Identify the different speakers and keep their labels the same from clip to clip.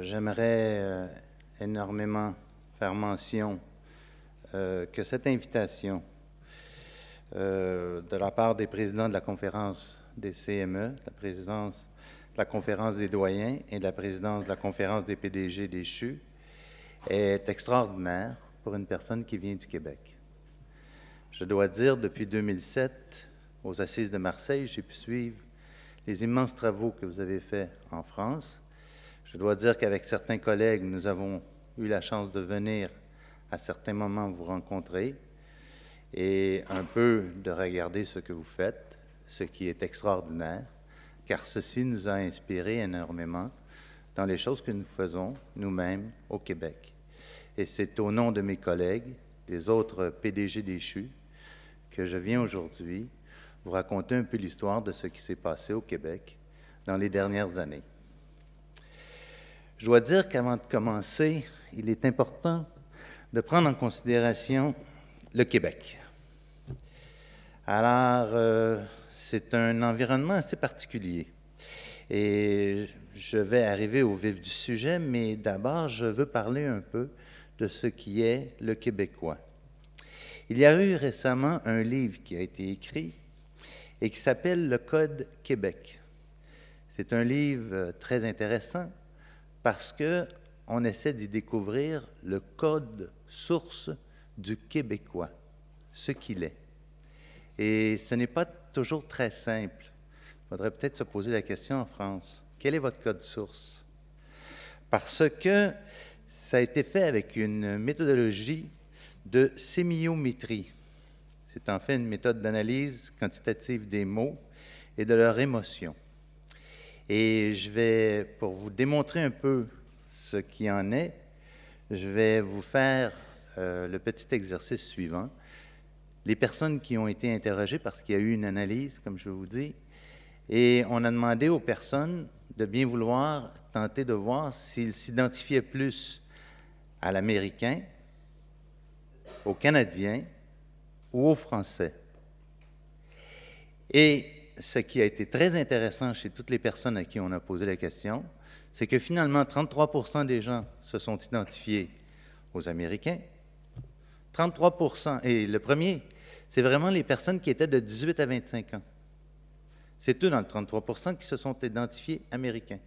Speaker 1: J'aimerais énormément faire mention que cette invitation de la part des présidents de la conférence des CME, de la présidence de la conférence des doyens et de la présidence de la conférence des PDG des CHU est extraordinaire pour une personne qui vient du Québec. Je dois dire, depuis 2007, aux Assises de Marseille, j'ai pu suivre les immenses travaux que vous avez faits en France. Je dois dire qu'avec certains collègues, nous avons eu la chance de venir à certains moments vous rencontrer et un peu de regarder ce que vous faites, ce qui est extraordinaire, car ceci nous a inspiré énormément dans les choses que nous faisons nous-mêmes au Québec. Et c'est au nom de mes collègues, des autres PDG des CHU, que je viens aujourd'hui vous raconter un peu l'histoire de ce qui s'est passé au Québec dans les dernières années. Je dois dire qu'avant de commencer, il est important de prendre en considération le Québec. Alors, c'est un environnement assez particulier. Et je vais arriver au vif du sujet, mais d'abord, je veux parler un peu de ce qui est le québécois. Il y a eu récemment un livre qui a été écrit et qui s'appelle « Le Code Québec ». C'est un livre très intéressant parce qu'on essaie d'y découvrir le code source du québécois, ce qu'il est. Et ce n'est pas toujours très simple. Il faudrait peut-être se poser la question en France. Quel est votre code source? Parce que ça a été fait avec une méthodologie de sémiométrie. C'est en fait une méthode d'analyse quantitative des mots et de leurs émotions. Et je vais, pour vous démontrer un peu ce qui en est, je vais vous faire le petit exercice suivant. Les personnes qui ont été interrogées, parce qu'il y a eu une analyse, comme je vous dis, et on a demandé aux personnes de bien vouloir tenter de voir s'ils s'identifiaient plus à l'Américain, au Canadien ou au Français. Et ce qui a été très intéressant chez toutes les personnes à qui on a posé la question, c'est que finalement, 33% des gens se sont identifiés aux Américains. 33%, et le premier, c'est vraiment les personnes qui étaient de 18 à 25 ans. C'est eux, dans le 33%, qui se sont identifiés américains.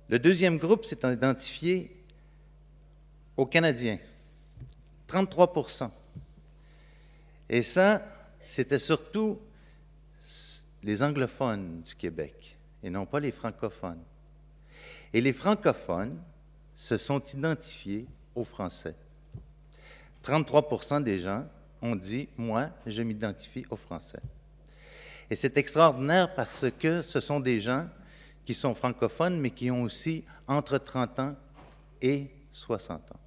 Speaker 1: Le deuxième groupe s'est identifié aux Canadiens. 33%. Et ça, c'était surtout les anglophones du Québec, et non pas les francophones. Et les francophones se sont identifiés aux Français. 33% des gens ont dit « Moi, je m'identifie aux Français ». Et c'est extraordinaire parce que ce sont des gens qui sont francophones, mais qui ont aussi entre 30 ans et 60 ans.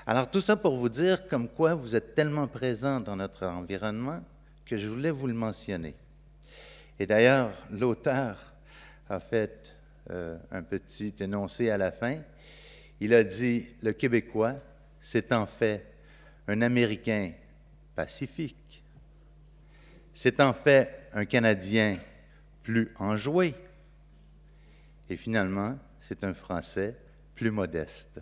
Speaker 1: Alors, tout ça pour vous dire comme quoi vous êtes tellement présents dans notre environnement que je voulais vous le mentionner. Et d'ailleurs, l'auteur a fait un petit énoncé à la fin. Il a dit « Le Québécois, c'est en fait un Américain pacifique. C'est en fait un Canadien plus enjoué. Et finalement, c'est un Français plus modeste. »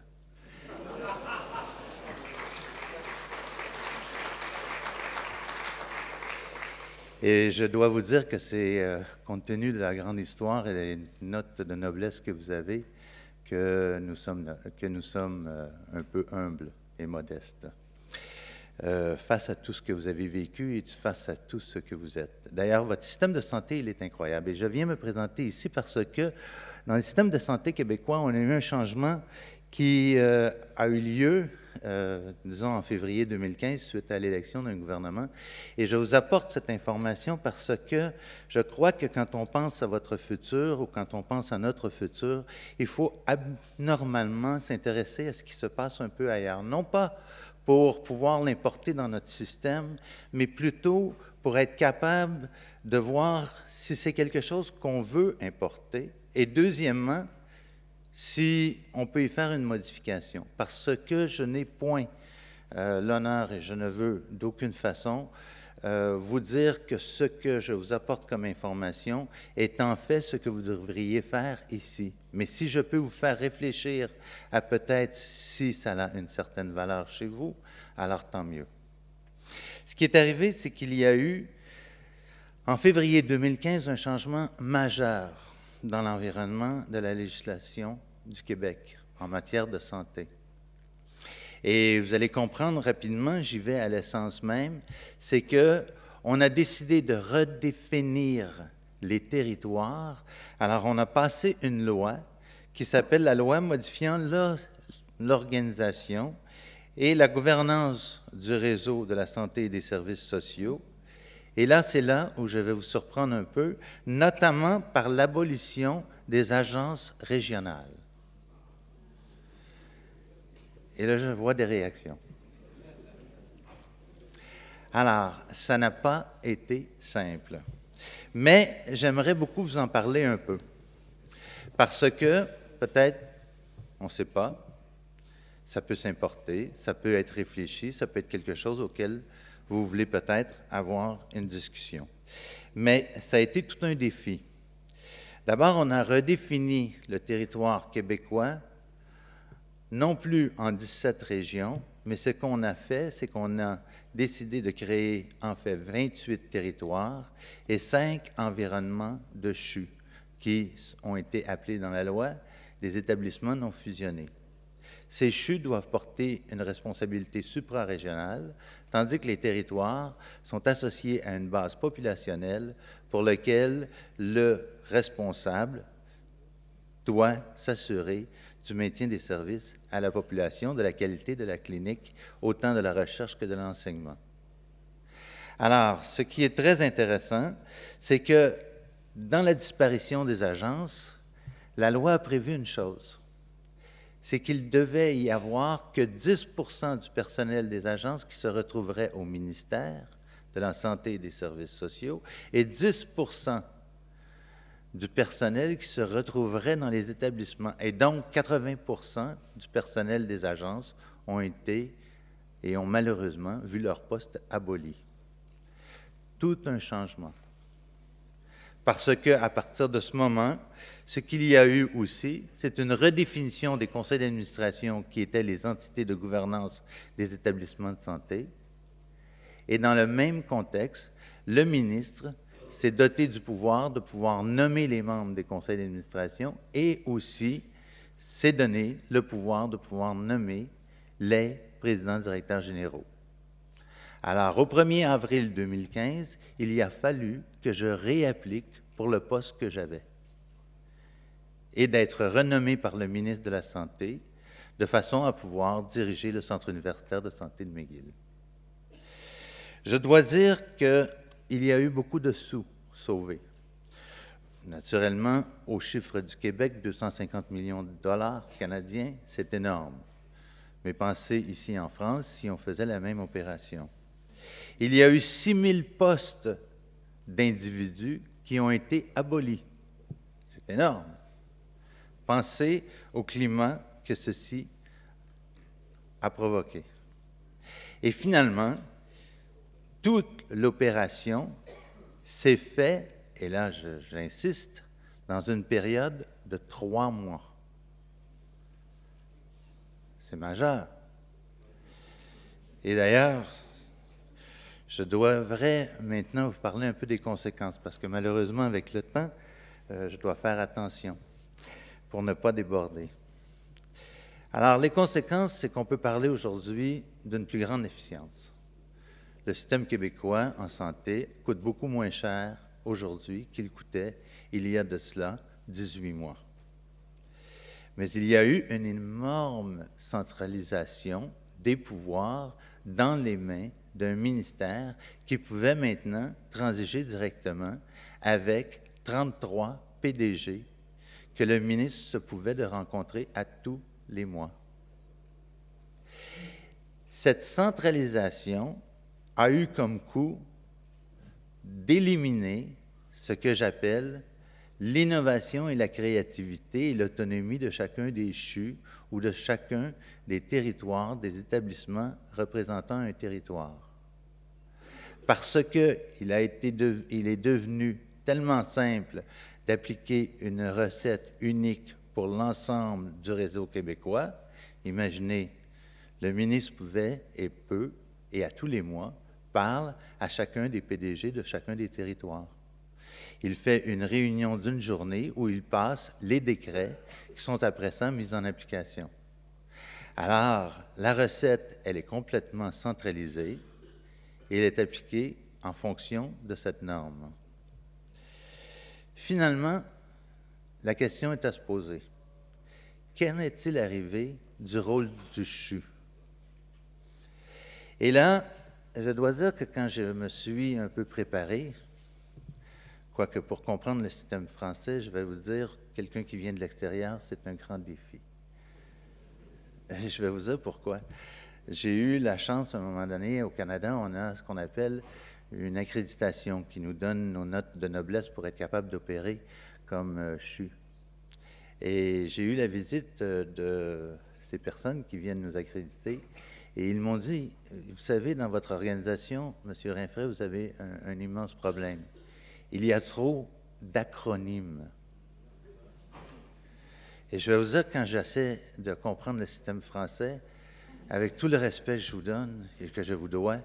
Speaker 1: Et je dois vous dire que c'est, compte tenu de la grande histoire et des notes de noblesse que vous avez, que nous sommes un peu humbles et modestes face à tout ce que vous avez vécu et face à tout ce que vous êtes. D'ailleurs, votre système de santé, il est incroyable. Et je viens me présenter ici parce que dans le système de santé québécois, on a eu un changement qui a eu lieu, disons, en février 2015, suite à l'élection d'un gouvernement. Et je vous apporte cette information parce que je crois que quand on pense à votre futur ou quand on pense à notre futur, il faut abnormalement s'intéresser à ce qui se passe un peu ailleurs. Non pas pour pouvoir l'importer dans notre système, mais plutôt pour être capable de voir si c'est quelque chose qu'on veut importer. Et deuxièmement, si on peut y faire une modification, parce que je n'ai point l'honneur et je ne veux d'aucune façon vous dire que ce que je vous apporte comme information est en fait ce que vous devriez faire ici. Mais si je peux vous faire réfléchir à peut-être si ça a une certaine valeur chez vous, alors tant mieux. Ce qui est arrivé, c'est qu'il y a eu, en février 2015, un changement majeur dans l'environnement de la législation du Québec en matière de santé. Et vous allez comprendre rapidement, j'y vais à l'essence même, c'est qu'on a décidé de redéfinir les territoires. Alors, on a passé une loi qui s'appelle la loi modifiant l'organisation et la gouvernance du réseau de la santé et des services sociaux. Et là, c'est là où je vais vous surprendre un peu, notamment par l'abolition des agences régionales. Et là, je vois des réactions. Alors, ça n'a pas été simple. Mais j'aimerais beaucoup vous en parler un peu. Parce que, peut-être, on ne sait pas, ça peut s'importer, ça peut être réfléchi, ça peut être quelque chose auquel vous voulez peut-être avoir une discussion. Mais ça a été tout un défi. D'abord, on a redéfini le territoire québécois non plus en 17 régions, mais ce qu'on a fait, c'est qu'on a décidé de créer, en fait, 28 territoires et 5 environnements de CHU, qui ont été appelés dans la loi des établissements non fusionnés. Ces CHU doivent porter une responsabilité suprarégionale, tandis que les territoires sont associés à une base populationnelle pour laquelle le responsable doit s'assurer du maintien des services à la population, de la qualité de la clinique, autant de la recherche que de l'enseignement. Alors, ce qui est très intéressant, c'est que dans la disparition des agences, la loi a prévu une chose, c'est qu'il devait y avoir que 10% du personnel des agences qui se retrouverait au ministère de la Santé et des Services sociaux et 10% du personnel qui se retrouverait dans les établissements. Et donc, 80% du personnel des agences ont été et ont malheureusement vu leur poste aboli. Tout un changement. Parce qu'à partir de ce moment, ce qu'il y a eu aussi, c'est une redéfinition des conseils d'administration qui étaient les entités de gouvernance des établissements de santé. Et dans le même contexte, le ministre s'est doté du pouvoir de pouvoir nommer les membres des conseils d'administration et aussi s'est donné le pouvoir de pouvoir nommer les présidents directeurs généraux. Alors, au 1er avril 2015, il a fallu que je réapplique pour le poste que j'avais et d'être renommé par le ministre de la Santé de façon à pouvoir diriger le Centre universitaire de santé de McGill. Je dois dire qu'il y a eu beaucoup de sous sauvés. Naturellement, au chiffre du Québec, 250 millions de dollars canadiens, c'est énorme. Mais pensez ici en France, si on faisait la même opération. Il y a eu 6 000 postes d'individus qui ont été abolis. C'est énorme. Pensez au climat que ceci a provoqué. Et finalement, toute l'opération s'est faite, et là j'insiste, dans une période de 3 mois. C'est majeur. Et d'ailleurs, je devrais maintenant vous parler un peu des conséquences, parce que malheureusement, avec le temps, je dois faire attention pour ne pas déborder. Alors, les conséquences, c'est qu'on peut parler aujourd'hui d'une plus grande efficience. Le système québécois en santé coûte beaucoup moins cher aujourd'hui qu'il coûtait il y a de cela 18 mois. Mais il y a eu une énorme centralisation des pouvoirs dans les mains d'un ministère qui pouvait maintenant transiger directement avec 33 PDG que le ministre se pouvait de rencontrer à tous les mois. Cette centralisation a eu comme coût d'éliminer ce que j'appelle l'innovation et la créativité et l'autonomie de chacun des CHU ou de chacun des territoires, des établissements représentant un territoire. parce qu'il il est devenu tellement simple d'appliquer une recette unique pour l'ensemble du réseau québécois. Imaginez, le ministre pouvait et peut, et à tous les mois, parle à chacun des PDG de chacun des territoires. Il fait une réunion d'une journée où il passe les décrets qui sont après ça mis en application. Alors, la recette, elle est complètement centralisée et elle est appliquée en fonction de cette norme. Finalement, la question est à se poser. Qu'en est-il arrivé du rôle du CHU? Et là, je dois dire que quand je me suis un peu préparé, quoique pour comprendre le système français, je vais vous dire, quelqu'un qui vient de l'extérieur, c'est un grand défi. Et je vais vous dire pourquoi. J'ai eu la chance, à un moment donné, au Canada, on a ce qu'on appelle une accréditation qui nous donne nos notes de noblesse pour être capable d'opérer comme CHU. Et j'ai eu la visite de ces personnes qui viennent nous accréditer et ils m'ont dit, vous savez, dans votre organisation, M. Rinfret, vous avez un immense problème. Il y a trop d'acronymes. Et je vais vous dire, quand j'essaie de comprendre le système français, avec tout le respect que je vous donne et que je vous dois,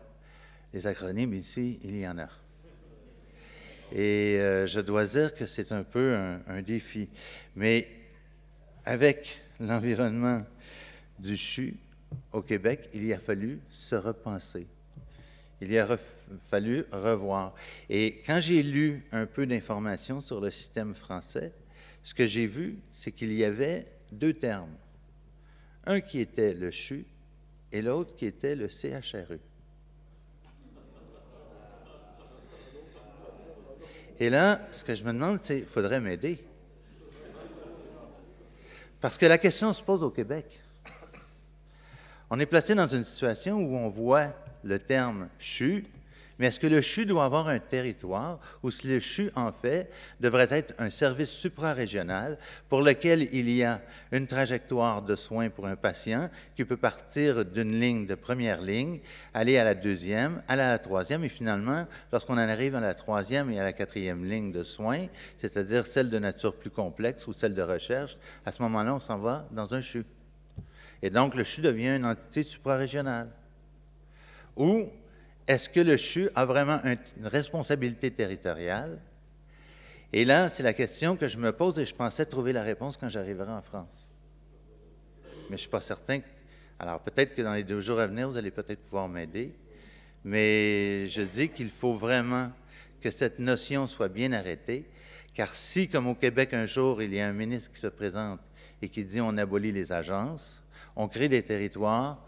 Speaker 1: les acronymes ici, il y en a. Et je dois dire que c'est un peu un défi. Mais avec l'environnement du CHU au Québec, il y a fallu se repenser. Il y a fallu revoir. Et quand j'ai lu un peu d'informations sur le système français, ce que j'ai vu, c'est qu'il y avait deux termes. Un qui était le CHU et l'autre qui était le CHRU. Et là, ce que je me demande, c'est, il faudrait m'aider. Parce que la question se pose au Québec. On est placé dans une situation où on voit le terme CHU, mais est-ce que le CHU doit avoir un territoire ou si le CHU, en fait, devrait être un service suprarégional pour lequel il y a une trajectoire de soins pour un patient qui peut partir d'une ligne de première ligne, aller à la deuxième, aller à la troisième, et finalement, lorsqu'on en arrive à la troisième et à la quatrième ligne de soins, c'est-à-dire celle de nature plus complexe ou celle de recherche, à ce moment-là, on s'en va dans un CHU. Et donc, le CHU devient une entité suprarégionale. Ou est-ce que le CHU a vraiment une responsabilité territoriale? Et là, c'est la question que je me pose et je pensais trouver la réponse quand j'arriverai en France. Mais je ne suis pas certain. Alors, peut-être que dans les 2 jours à venir, vous allez peut-être pouvoir m'aider. Mais je dis qu'il faut vraiment que cette notion soit bien arrêtée, car si, comme au Québec, un jour, il y a un ministre qui se présente et qui dit on abolit les agences, on crée des territoires,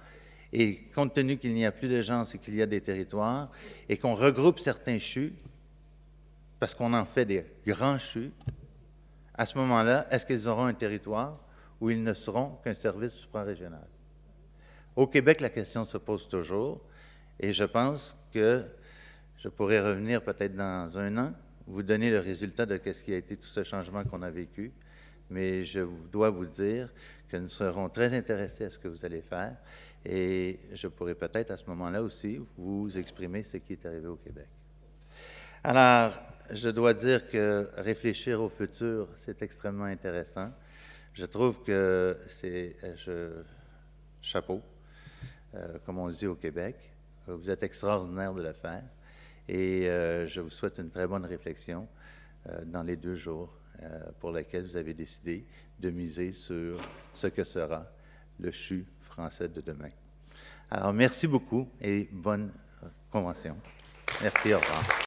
Speaker 1: et compte tenu qu'il n'y a plus d'agences et qu'il y a des territoires, et qu'on regroupe certains CHU, parce qu'on en fait des grands CHU, à ce moment-là, est-ce qu'ils auront un territoire ou ils ne seront qu'un service suprarégional? Au Québec, la question se pose toujours, et je pense que je pourrais revenir peut-être dans 1 an, vous donner le résultat de ce qui a été tout ce changement qu'on a vécu, mais je dois vous dire que nous serons très intéressés à ce que vous allez faire et je pourrais peut-être à ce moment-là aussi vous exprimer ce qui est arrivé au Québec. Alors, je dois dire que réfléchir au futur, c'est extrêmement intéressant. Je trouve que c'est chapeau, comme on dit au Québec. Vous êtes extraordinaire de le faire et je vous souhaite une très bonne réflexion dans les 2 jours pour lesquels vous avez décidé de miser sur ce que sera le CHU français de demain. Alors, merci beaucoup et bonne convention. Merci, au revoir.